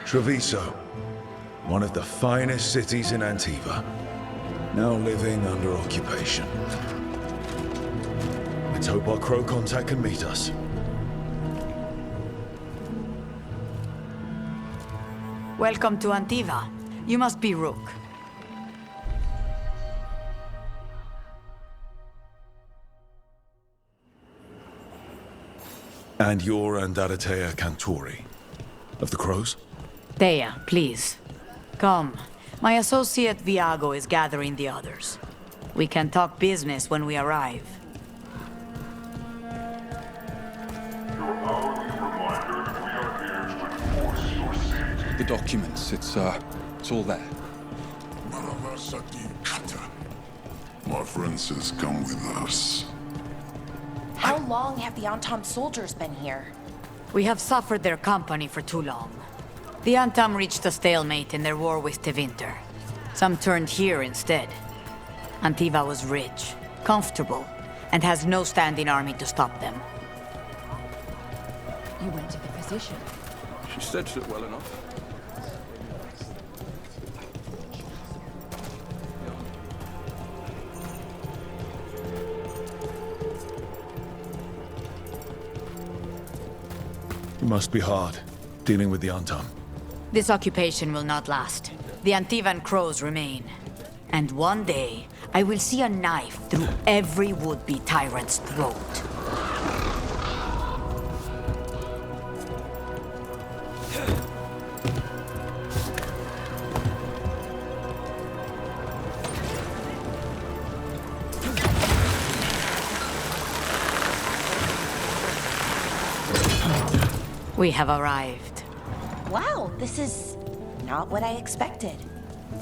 Treviso, one of the finest cities in Antiva, now living under occupation. Let's hope our crow contact can meet us. Welcome to Antiva. You must be Rook. And you're Andaratea Cantori, of the Crows? Thea, please. Come. My associate Viago is gathering the others. We can talk business when we arrive. The documents, it's all there. My friend says come with us. How long have the Antam soldiers been here? We have suffered their company for too long. The Antam reached a stalemate in their war with Tevinter. Some turned here instead. Antiva was rich, comfortable, and has no standing army to stop them. You went to the physician. She stitched it well enough. It must be hard, dealing with the Antam. This occupation will not last. The Antivan crows remain. And one day, I will see a knife through every would-be tyrant's throat. We have arrived. Wow, this is not what I expected.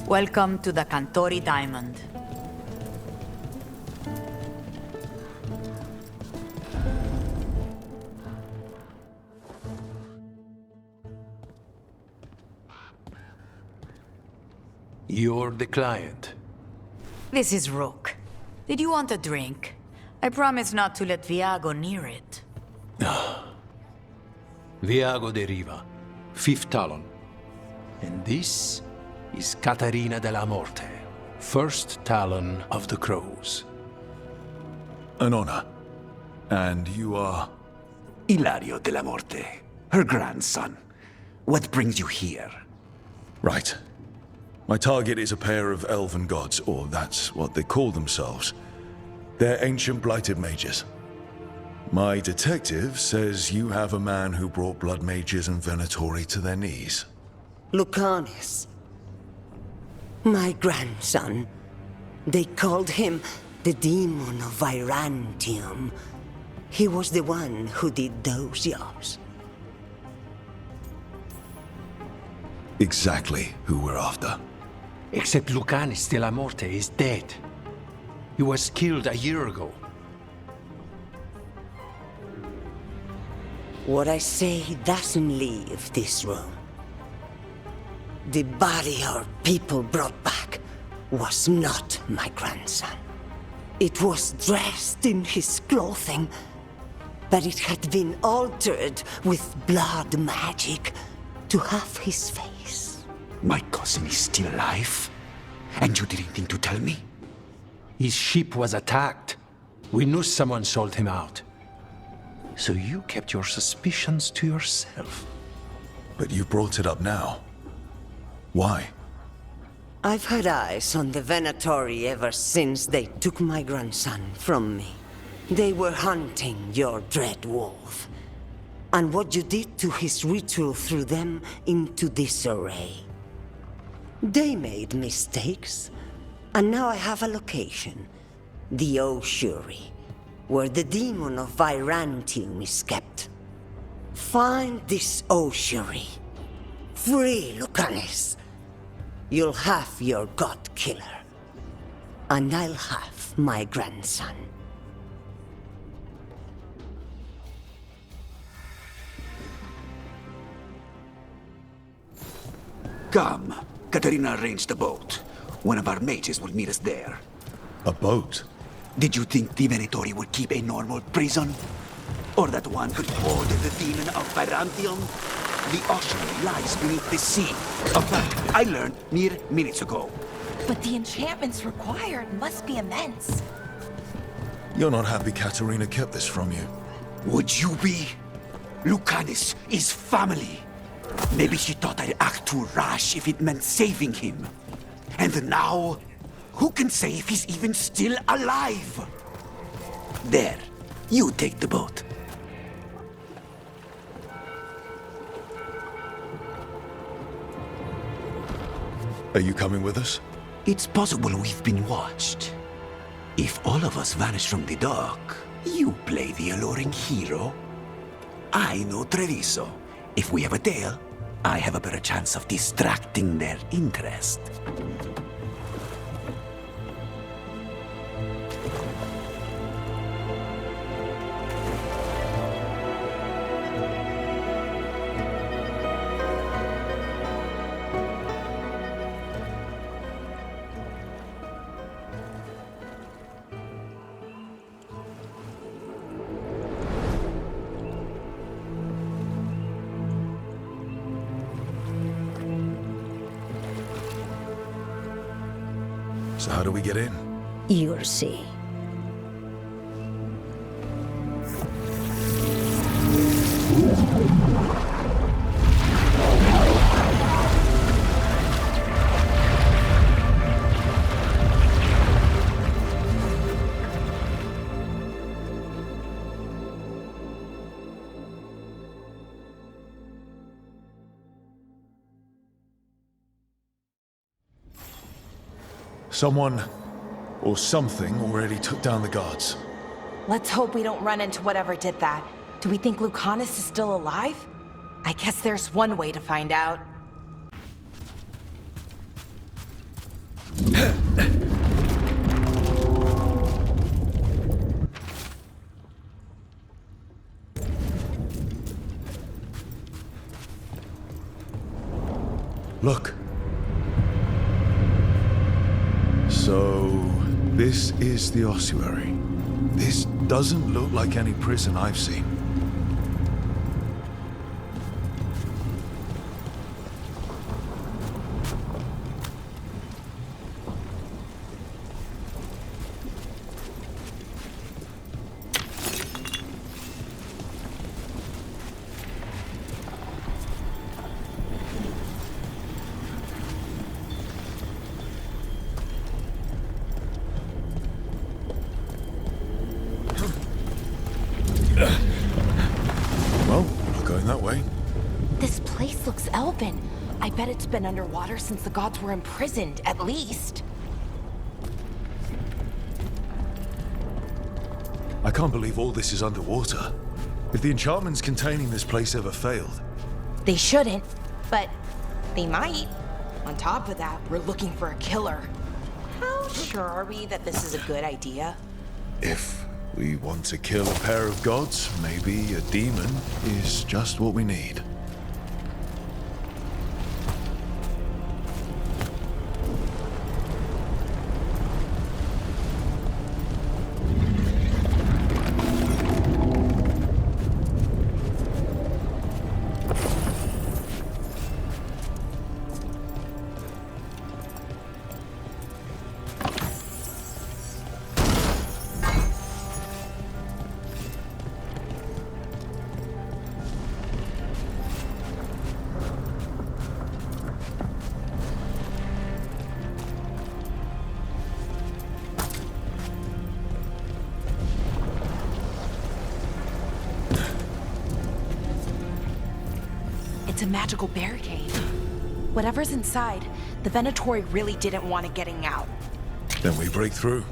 Welcome to the Cantori Diamond. You're the client. This is Rook. Did you want a drink? I promise not to let Viago near it. Viago de Riva, 5th Talon. And this is Caterina della Morte, 1st Talon of the Crows. An honor. And you are? Ilario della Morte, her grandson. What brings you here? Right. My target is a pair of elven gods, or that's what they call themselves. They're ancient blighted mages. My detective says you have a man who brought blood mages and Venatori to their knees. Lucanus. My grandson. They called him the Demon of Virantium. He was the one who did those jobs. Exactly who we're after. Except Lucanus della Morte is dead. He was killed a year ago. What I say doesn't leave this room. The body our people brought back was not my grandson. It was dressed in his clothing, but it had been altered with blood magic to have his face. My cousin is still alive? And you didn't think to tell me? His ship was attacked. We knew someone sold him out. So you kept your suspicions to yourself? But you brought it up now. Why? I've had eyes on the Venatori ever since they took my grandson from me. They were hunting your dread wolf. And what you did to his ritual threw them into disarray. They made mistakes, and now I have a location. The Ossuary, where the demon of Virantium is kept. Find this Ossuary. Free Lucanus. You'll have your god killer. And I'll have my grandson. Come. Katerina arranged a boat. One of our mages will meet us there. A boat? Did you think the Venatori would keep a normal prison? Or that one could hold the demon of Virantium? The Ossuary lies beneath the sea. A fact I learned mere minutes ago. But the enchantments required must be immense. You're not happy Katerina kept this from you. Would you be? Lucanus is family. Maybe she thought I'd act too rash if it meant saving him. And now, who can say if he's even still alive? There, you take the boat. Are you coming with us? It's possible we've been watched. If all of us vanish from the dock, you play the alluring hero. I know Treviso. If we have a tail, I have a better chance of distracting their interest. So how do we get in? You'll see. Someone or something already took down the guards. Let's hope we don't run into whatever did that. Do we think Lucanus is still alive? I guess there's one way to find out. Look. So, this is the Ossuary. This doesn't look like any prison I've seen. Well, not going that way. This place looks elven. I bet it's been underwater since the gods were imprisoned, at least. I can't believe all this is underwater. If the enchantments containing this place ever failed. They shouldn't, but they might. On top of that, we're looking for a killer. How sure are we that this is a good idea? If we want to kill a pair of gods, maybe a demon is just what we need. It's a magical barricade. Whatever's inside, the Venatori really didn't want it getting out. Then we break through.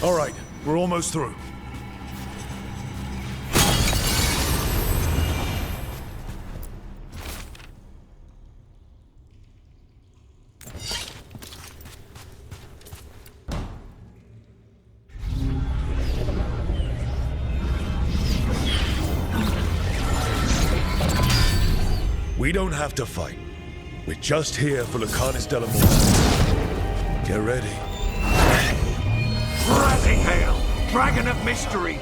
All right, we're almost through. We don't have to fight. We're just here for Lucanus de la Morte. Get ready. Rising Hail, Dragon of Mystery!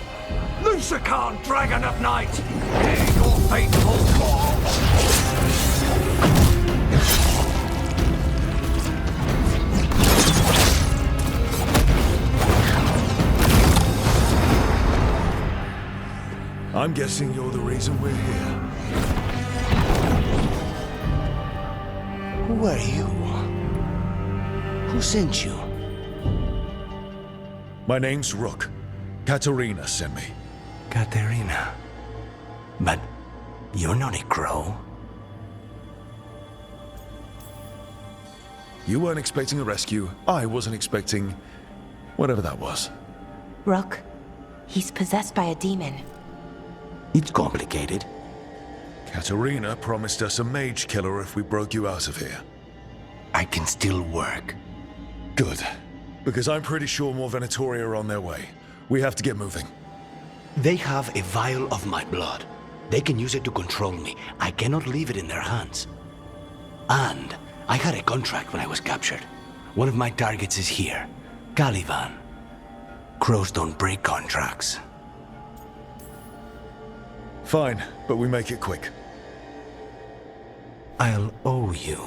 Lucican, Dragon of Night! Hear your fateful call! I'm guessing you're the reason we're here. Who are you? Who sent you? My name's Rook. Katerina sent me. Katerina. But you're not a crow. You weren't expecting a rescue. I wasn't expecting... whatever that was. Rook, he's possessed by a demon. It's complicated. Katerina promised us a mage killer if we broke you out of here. I can still work. Good. Because I'm pretty sure more Venatori are on their way. We have to get moving. They have a vial of my blood. They can use it to control me. I cannot leave it in their hands. And I had a contract when I was captured. One of my targets is here. Caliban. Crows don't break contracts. Fine, but we make it quick. I'll owe you.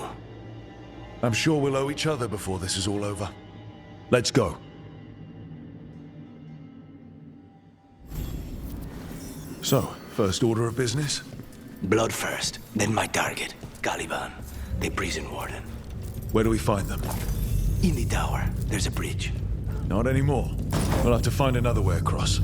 I'm sure we'll owe each other before this is all over. Let's go. So, first order of business? Blood first, then my target, Caliban, the prison warden. Where do we find them? In the tower, there's a bridge. Not anymore. We'll have to find another way across.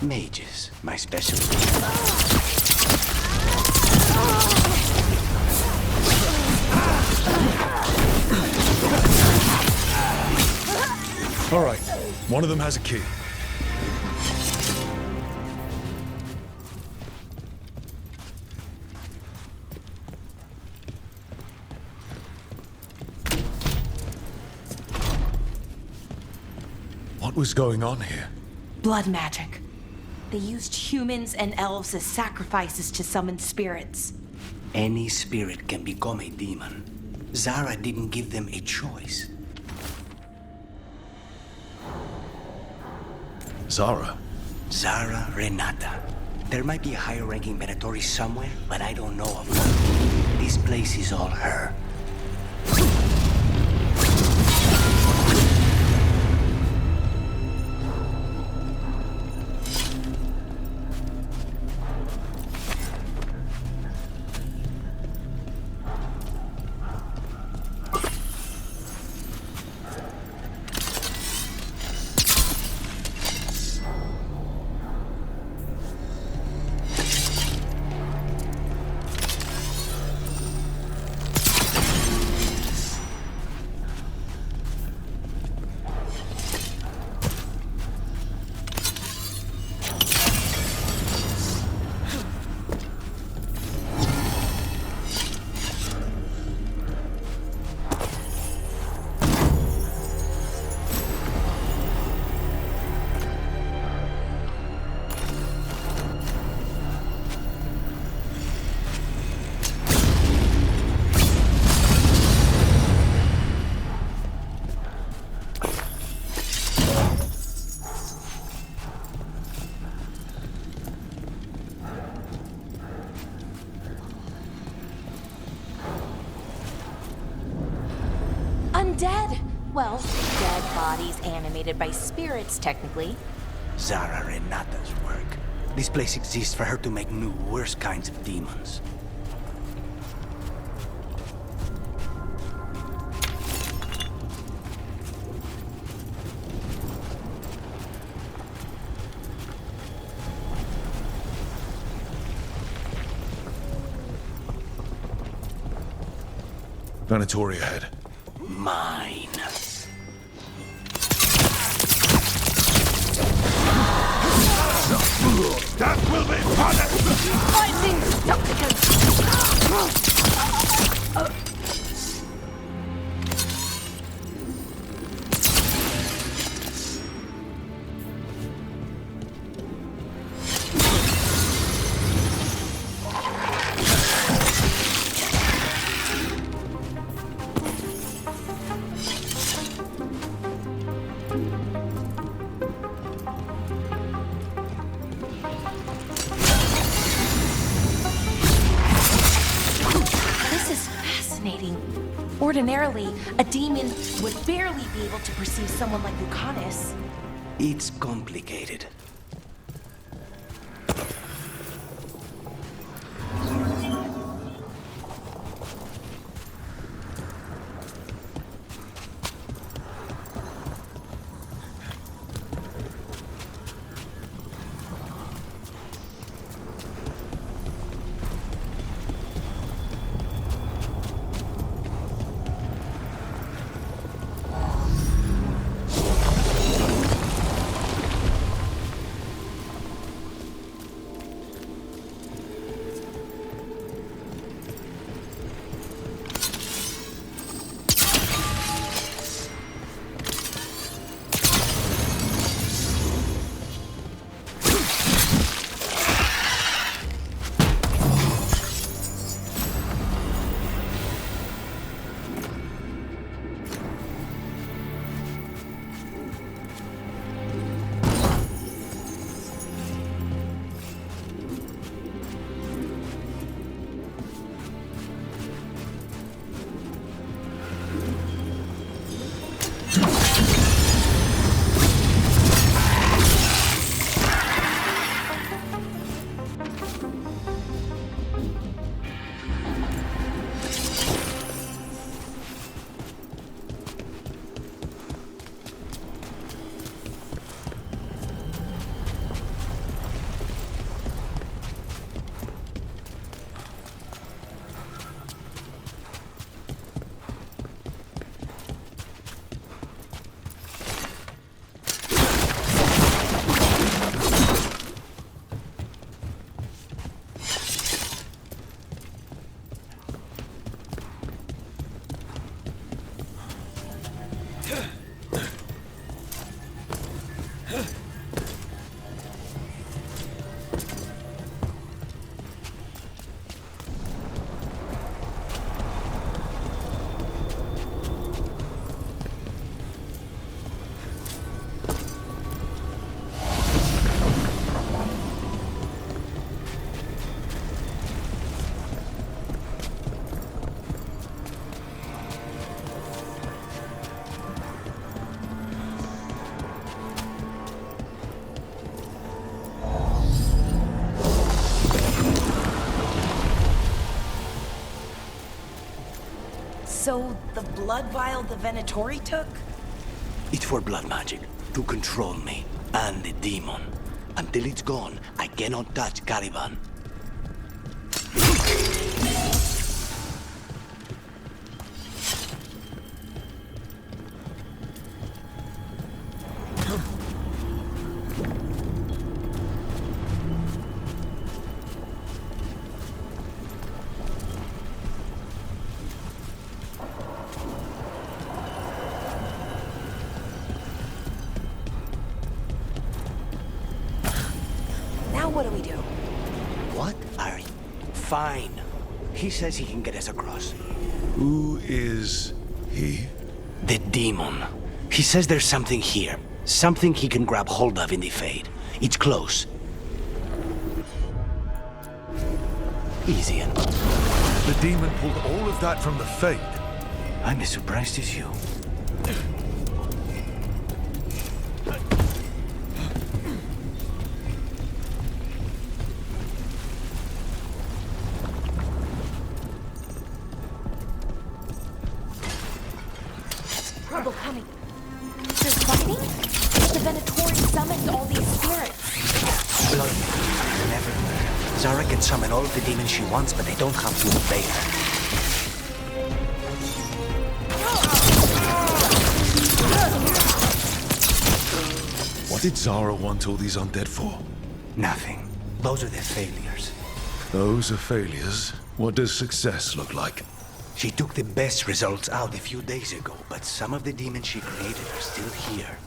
Mages, my specialty. All right, one of them has a key. What was going on here? Blood magic. They used humans and elves as sacrifices to summon spirits. Any spirit can become a demon. Zara didn't give them a choice. Zara? Zara Renata. There might be a higher-ranking Venatori somewhere, but I don't know of her. This place is all her. Undead! Well, dead bodies animated by spirits, technically. Zara Renata's work. This place exists for her to make new, worse kinds of demons. Venatori ahead. Mine. That will be punished! Fighting Ordinarily, a demon would barely be able to perceive someone like Lucanus. It's complicated. So, the blood vial the Venatori took? It's for blood magic, to control me, and the demon. Until it's gone, I cannot touch Caliban. What do we do? What are you? Fine. He says he can get us across. Who is he? The demon. He says there's something here. Something he can grab hold of in the Fade. It's close. Easy enough. The demon pulled all of that from the Fade. I'm as surprised as you. Trouble coming. They're fighting? The Venatori summoned all these spirits. Blood is everywhere. Zara can summon all of the demons she wants, but they don't have to obey her. What did Zara want all these undead for? Nothing. Those are the failures. Those are failures. What does success look like? She took the best results out a few days ago, but some of the demons she created are still here.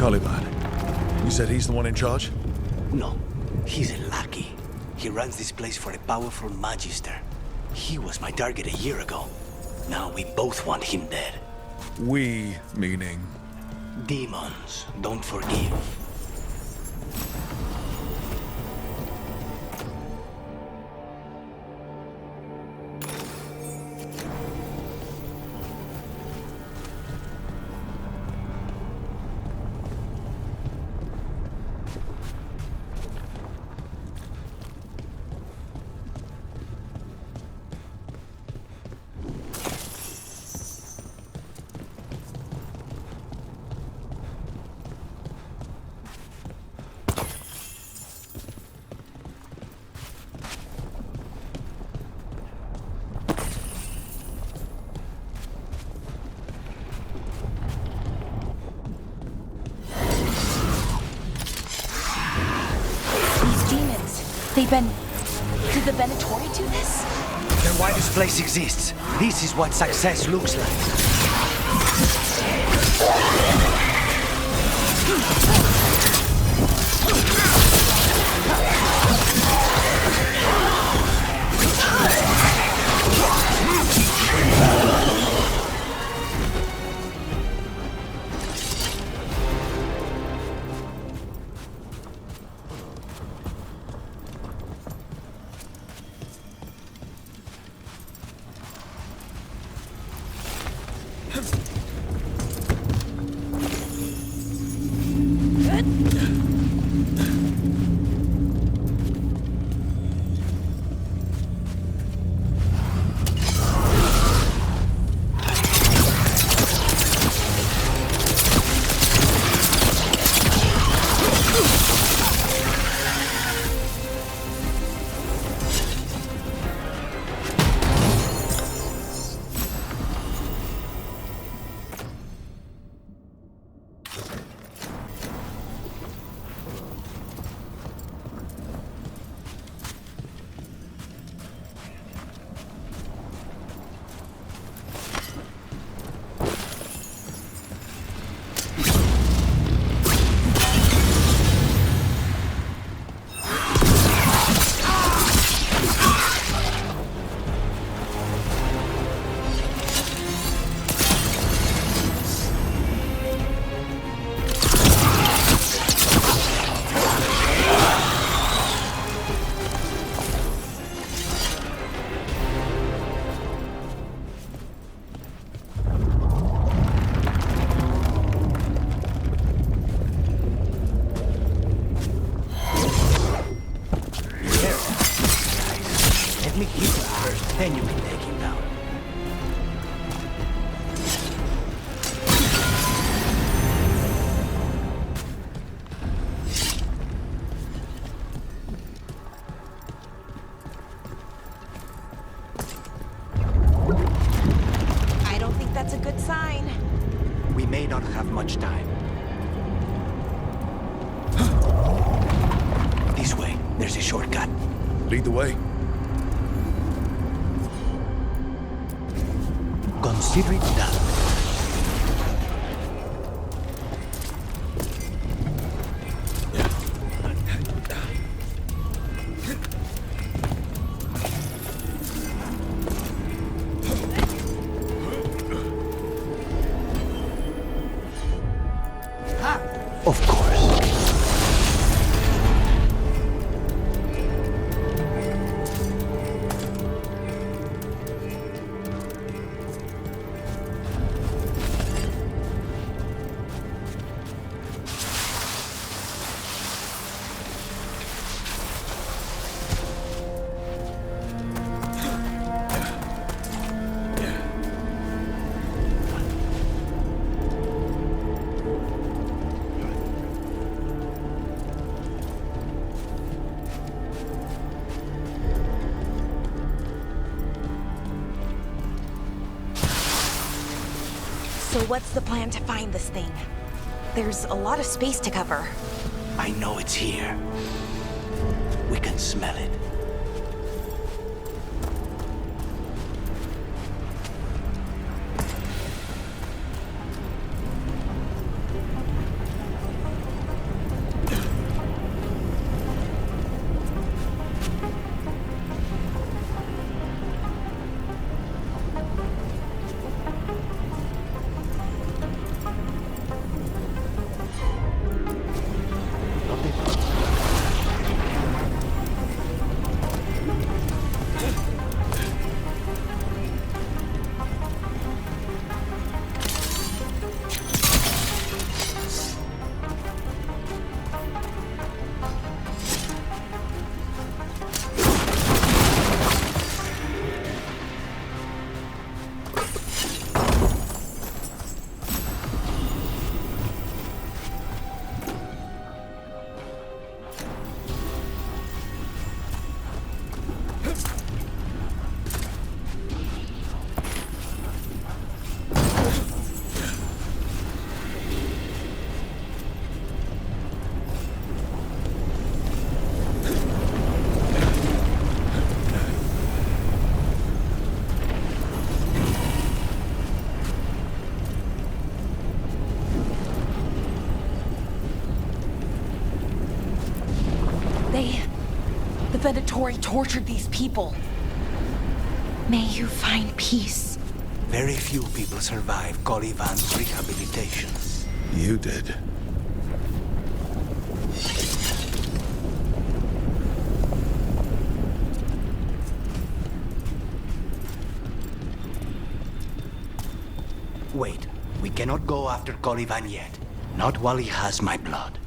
Caliban. You said he's the one in charge? No, he's a lackey. He runs this place for a powerful magister. He was my target a year ago. Now we both want him dead. We, meaning? Demons don't forgive. Did the Venatori do this? Then why this place exists? This is what success looks like. Then you can take him down. I don't think that's a good sign. We may not have much time. This way. There's a shortcut. Lead the way. Consider it done. Of course. So what's the plan to find this thing? There's a lot of space to cover. I know it's here. We can smell it. Venatori tortured these people. May you find peace. Very few people survive Calivan's rehabilitation. You did. Wait, we cannot go after Calivan yet. Not while he has my blood.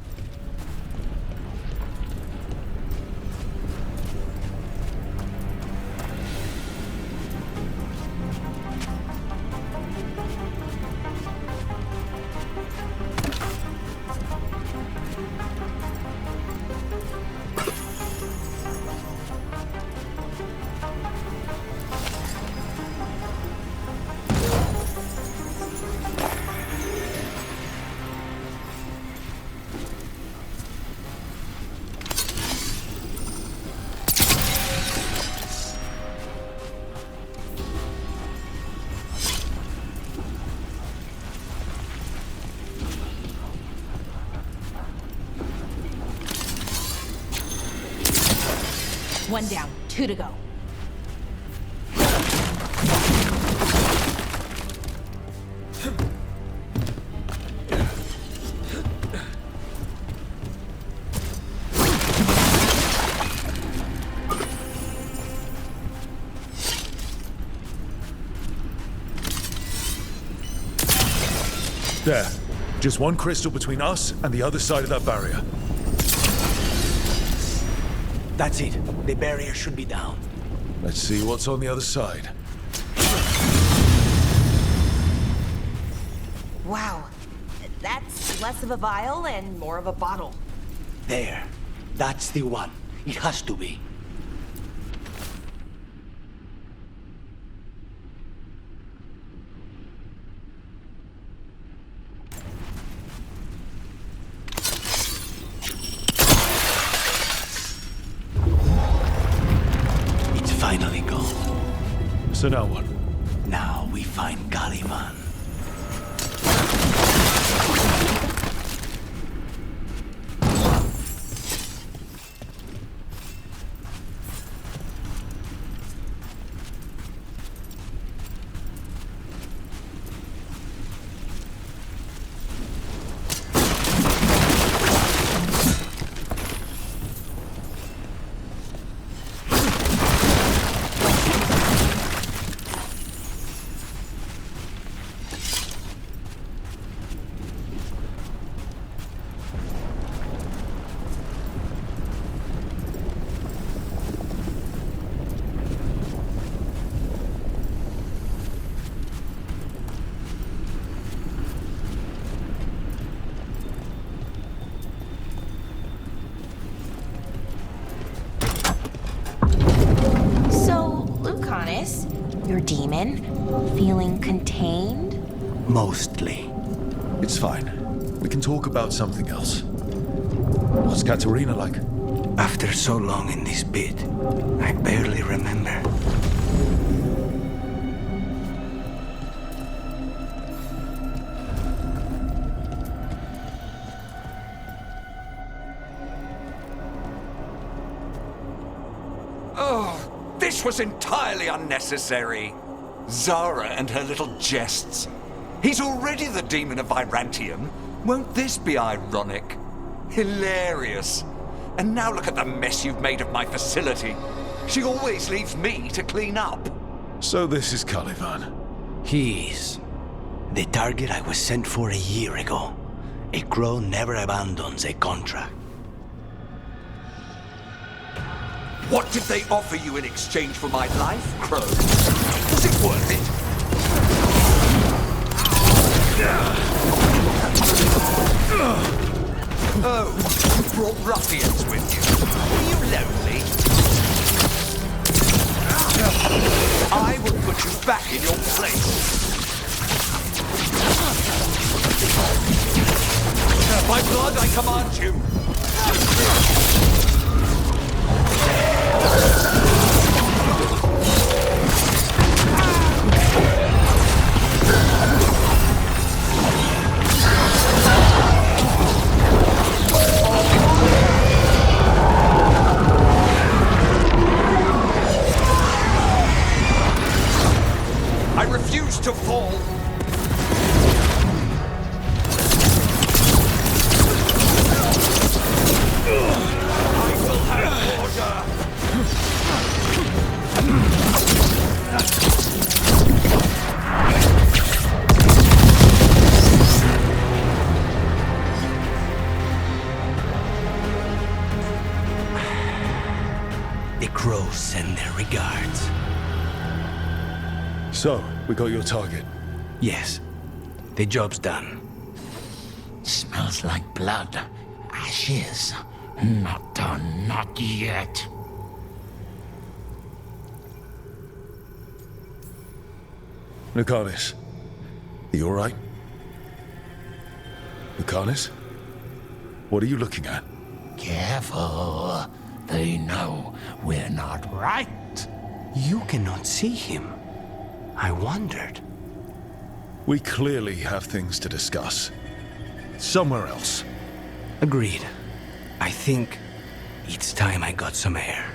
One down, 2 to go. There. Just one crystal between us and the other side of that barrier. That's it. The barrier should be down. Let's see what's on the other side. Wow. That's less of a vial and more of a bottle. There. That's the one. It has to be. It's finally gone. So now what? Now we find Calivan. Your demon? Feeling contained? Mostly. It's fine. We can talk about something else. What's Katerina like? After so long in this pit, I barely remember. This was entirely unnecessary. Zara and her little jests. He's already the demon of Virantium. Won't this be ironic? Hilarious. And now look at the mess you've made of my facility. She always leaves me to clean up. So this is Calivan. He is. The target I was sent for a year ago. A crow never abandons a contract. What did they offer you in exchange for my life, Crow? Was it worth it? Oh, you brought ruffians with you. Were you lonely? I will put you back in your place. By blood, I command you. crows send their regards. So, we got your target. Yes, the job's done. Smells like blood. Ashes. Not done, not yet. Lucanus, are you alright? Lucanus? What are you looking at? Careful. They know we're not right. You cannot see him. I wondered. We clearly have things to discuss. Somewhere else. Agreed. I think it's time I got some air.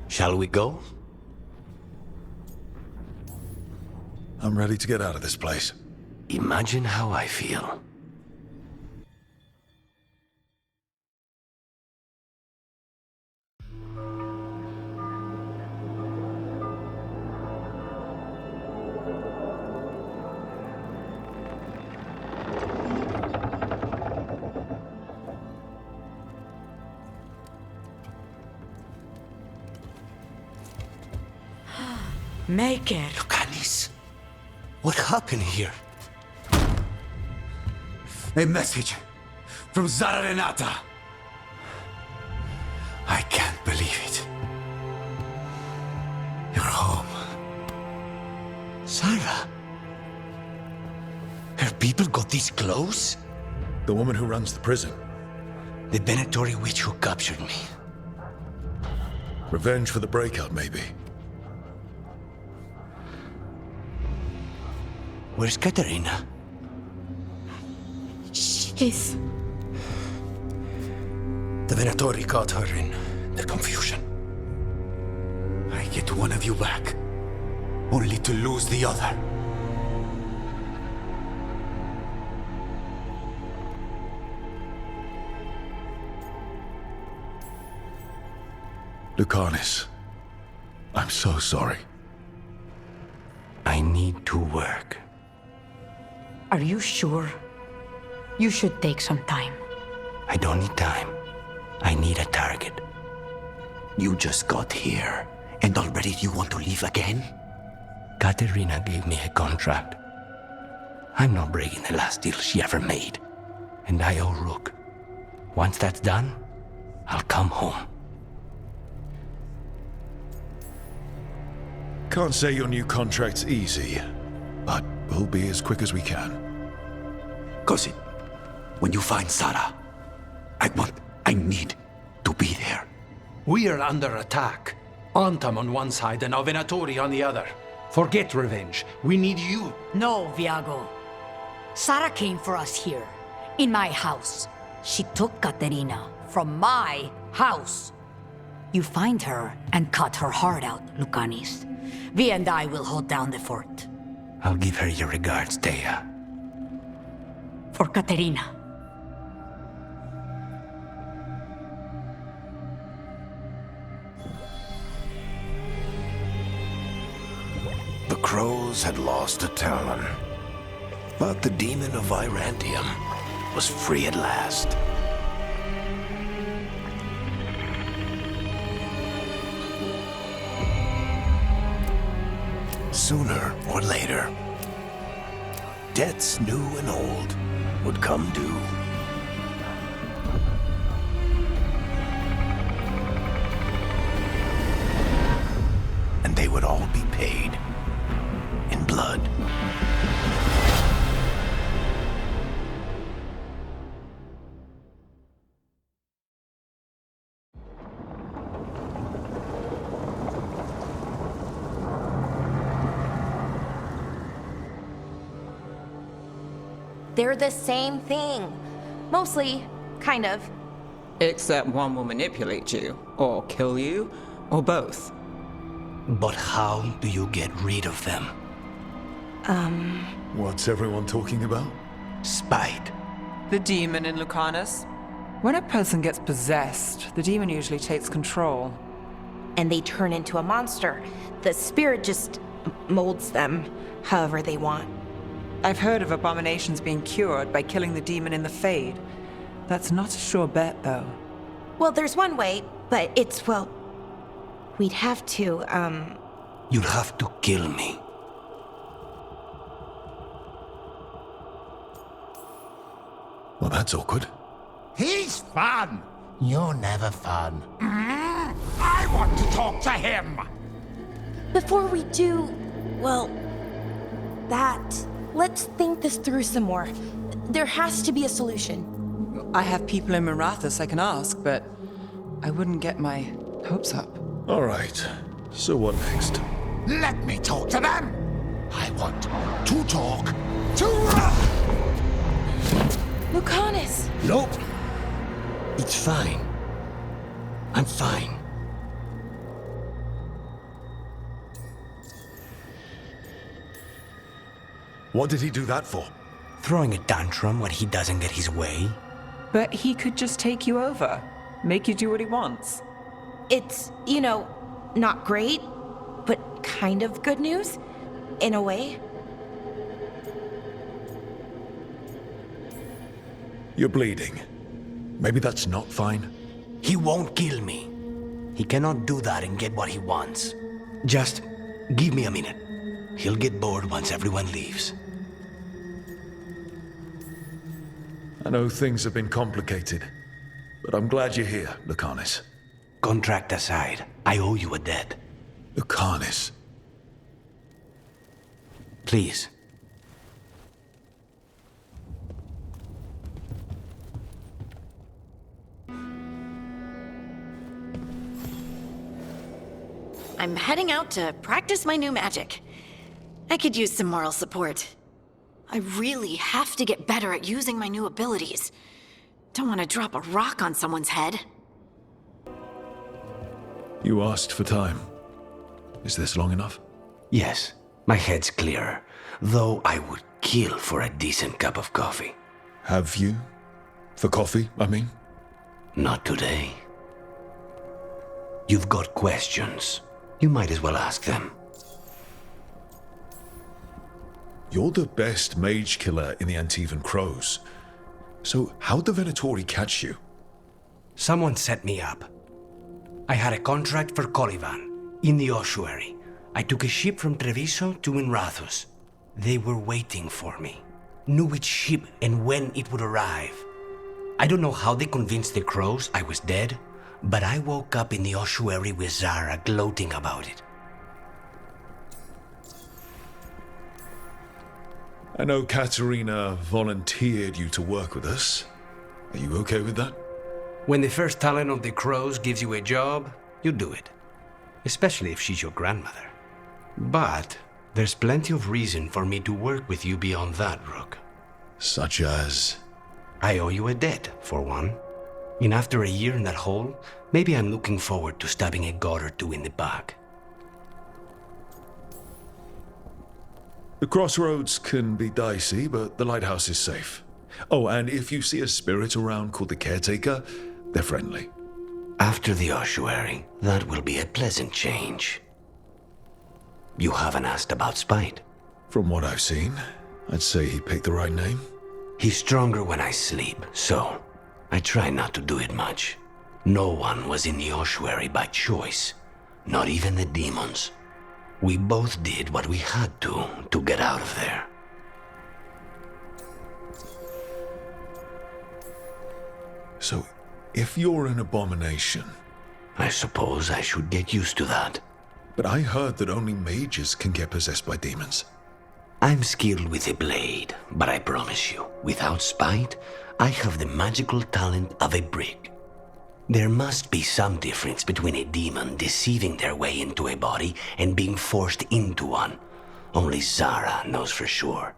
Shall we go? I'm ready to get out of this place. Imagine how I feel. Make it. Lucanus, what happened here? A message from Zara Renata. I can't believe it. You're home. Sarah? Her people got this close? The woman who runs the prison. The Venatori witch who captured me. Revenge for the breakout, maybe. Where's Katerina? She's... The Venatori caught her in the confusion. I get one of you back, only to lose the other. Lucanus, I'm so sorry. I need to work. Are you sure? You should take some time. I don't need time. I need a target. You just got here, and already you want to leave again? Katerina gave me a contract. I'm not breaking the last deal she ever made. And I owe Rook. Once that's done, I'll come home. Can't say your new contract's easy, but we'll be as quick as we can. Cousin, when you find Sarah, I need to be there. We are under attack. Antam on one side and Venatori on the other. Forget revenge. We need you. No, Viago. Sara came for us here, in my house. She took Katerina from my house. You find her and cut her heart out, Lucanus. Vi and I will hold down the fort. I'll give her your regards, Dea. For Katerina. The crows had lost a Talon, but the demon of Virantium was free at last. Sooner or later, debts new and old would come due. They're the same thing. Mostly, kind of. Except one will manipulate you, or kill you, or both. But how do you get rid of them? What's everyone talking about? Spite. The demon in Lucanus? When a person gets possessed, the demon usually takes control. And they turn into a monster. The spirit just molds them however they want. I've heard of abominations being cured by killing the demon in the Fade. That's not a sure bet, though. Well, there's one way, but it's, well... We'd have to, You'd have to kill me. Well, that's awkward. He's fun. You're never fun. I want to talk to him. Before we do, well, let's think this through some more. There has to be a solution. I have people in Marathas I can ask, but I wouldn't get my hopes up. All right. So what next? Let me talk to them. I want to talk to... Lucanus! Nope. It's fine. I'm fine. What did he do that for? Throwing a tantrum when he doesn't get his way? But he could just take you over, make you do what he wants. It's, not great, but kind of good news, in a way. You're bleeding. Maybe that's not fine. He won't kill me. He cannot do that and get what he wants. Just give me a minute. He'll get bored once everyone leaves. I know things have been complicated, but I'm glad you're here, Lucanus. Contract aside, I owe you a debt. Lucanus. Please. I'm heading out to practice my new magic. I could use some moral support. I really have to get better at using my new abilities. Don't want to drop a rock on someone's head. You asked for time. Is this long enough? Yes, my head's clearer. Though I would kill for a decent cup of coffee. Have you? For coffee, I mean? Not today. You've got questions. You might as well ask them. You're the best mage killer in the Antivan Crows. So how'd the Venatori catch you? Someone set me up. I had a contract for Colivan, in the Ossuary. I took a ship from Treviso to Minrathus. They were waiting for me. Knew which ship and when it would arrive. I don't know how they convinced the Crows I was dead, but I woke up in the Ossuary with Zara gloating about it. I know Katerina volunteered you to work with us. Are you okay with that? When the first talent of the Crows gives you a job, you do it. Especially if she's your grandmother. But there's plenty of reason for me to work with you beyond that, Rook. Such as? I owe you a debt, for one. And after a year in that hole, maybe I'm looking forward to stabbing a god or two in the back. The crossroads can be dicey, but the lighthouse is safe. Oh, and if you see a spirit around called the Caretaker, they're friendly. After the Ossuary, that will be a pleasant change. You haven't asked about Spite. From what I've seen, I'd say he picked the right name. He's stronger when I sleep, so I try not to do it much. No one was in the Ossuary by choice, not even the demons. We both did what we had to get out of there. So, if you're an abomination... I suppose I should get used to that. But I heard that only mages can get possessed by demons. I'm skilled with a blade, but I promise you, without Spite, I have the magical talent of a brick. There must be some difference between a demon deceiving their way into a body and being forced into one. Only Zara knows for sure.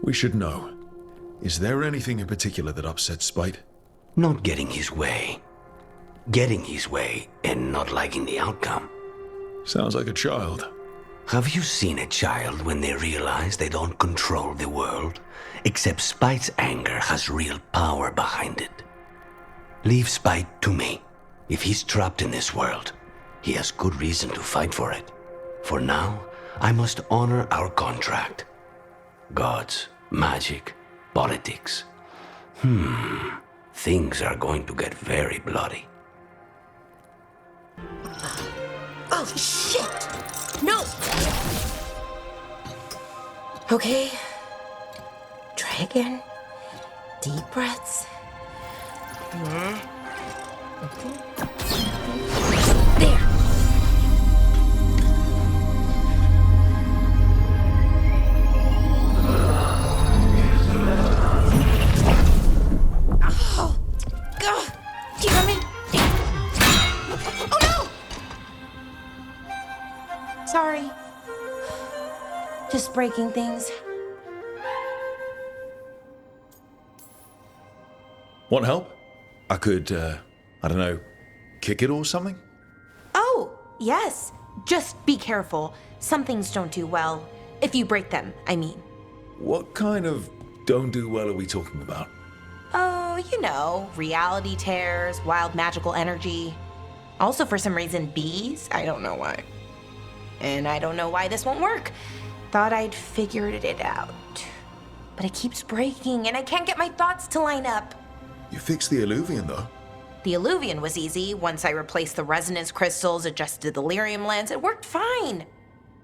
We should know. Is there anything in particular that upsets Spite? Not getting his way. Getting his way and not liking the outcome. Sounds like a child. Have you seen a child when they realize they don't control the world? Except Spite's anger has real power behind it. Leave Spite to me. If he's trapped in this world, he has good reason to fight for it. For now, I must honor our contract. Gods, magic, politics. Things are going to get very bloody. Oh, shit! No! Okay. Try again. Deep breaths. There. Oh, God. Damn it. Oh, no! Sorry. Just breaking things. Want help? I could, I don't know, kick it or something? Oh, yes. Just be careful. Some things don't do well. If you break them, I mean. What kind of don't do well are we talking about? Oh, you know, reality tears, wild magical energy. Also, for some reason, bees. I don't know why. And I don't know why this won't work. Thought I'd figured it out. But it keeps breaking, and I can't get my thoughts to line up. You fixed the Illuvian, though. The Illuvian was easy. Once I replaced the resonance crystals, adjusted the lyrium lens, it worked fine.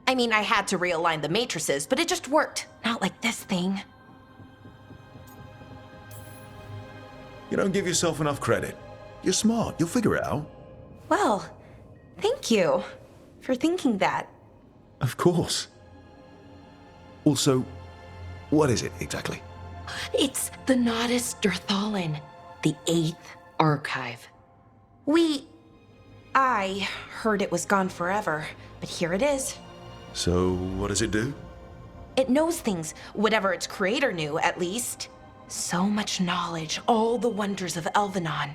I mean, I had to realign the matrices, but it just worked. Not like this thing. You don't give yourself enough credit. You're smart. You'll figure it out. Well, thank you for thinking that. Of course. Also, what is it exactly? It's the Nodus Durthalin, the 8th archive. I heard it was gone forever, but here it is. So, what does it do? It knows things, whatever its creator knew, at least. So much knowledge, all the wonders of Elvenon.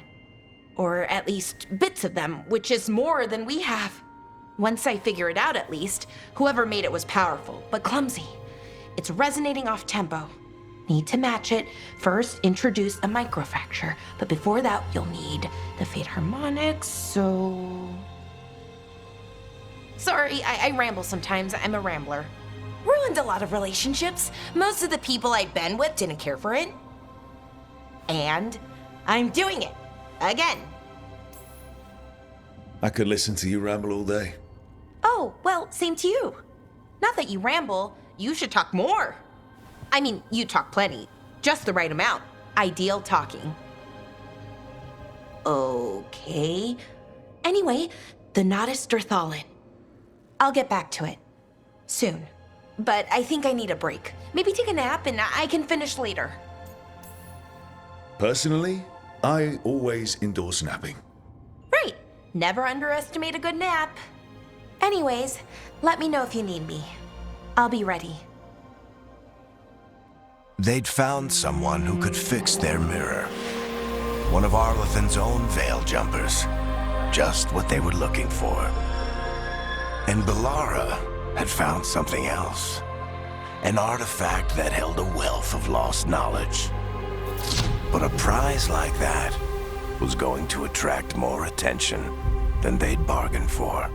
Or at least bits of them, which is more than we have. Once I figure it out, at least, whoever made it was powerful, but clumsy. It's resonating off tempo. Need to match it. First, introduce a microfracture, but before that, you'll need the Fate harmonics, so... Sorry, I ramble sometimes. I'm a rambler. Ruined a lot of relationships. Most of the people I've been with didn't care for it. And I'm doing it. Again. I could listen to you ramble all day. Oh, well, same to you. Not that you ramble. You should talk more. I mean, you talk plenty. Just the right amount. Ideal talking. Okay. Anyway, the Nodus Durthalin. I'll get back to it. Soon. But I think I need a break. Maybe take a nap and I can finish later. Personally, I always endorse napping. Right. Never underestimate a good nap. Anyways, let me know if you need me. I'll be ready. They'd found someone who could fix their mirror. One of Arlathan's own Veil Jumpers. Just what they were looking for. And Bellara had found something else. An artifact that held a wealth of lost knowledge. But a prize like that was going to attract more attention than they'd bargained for.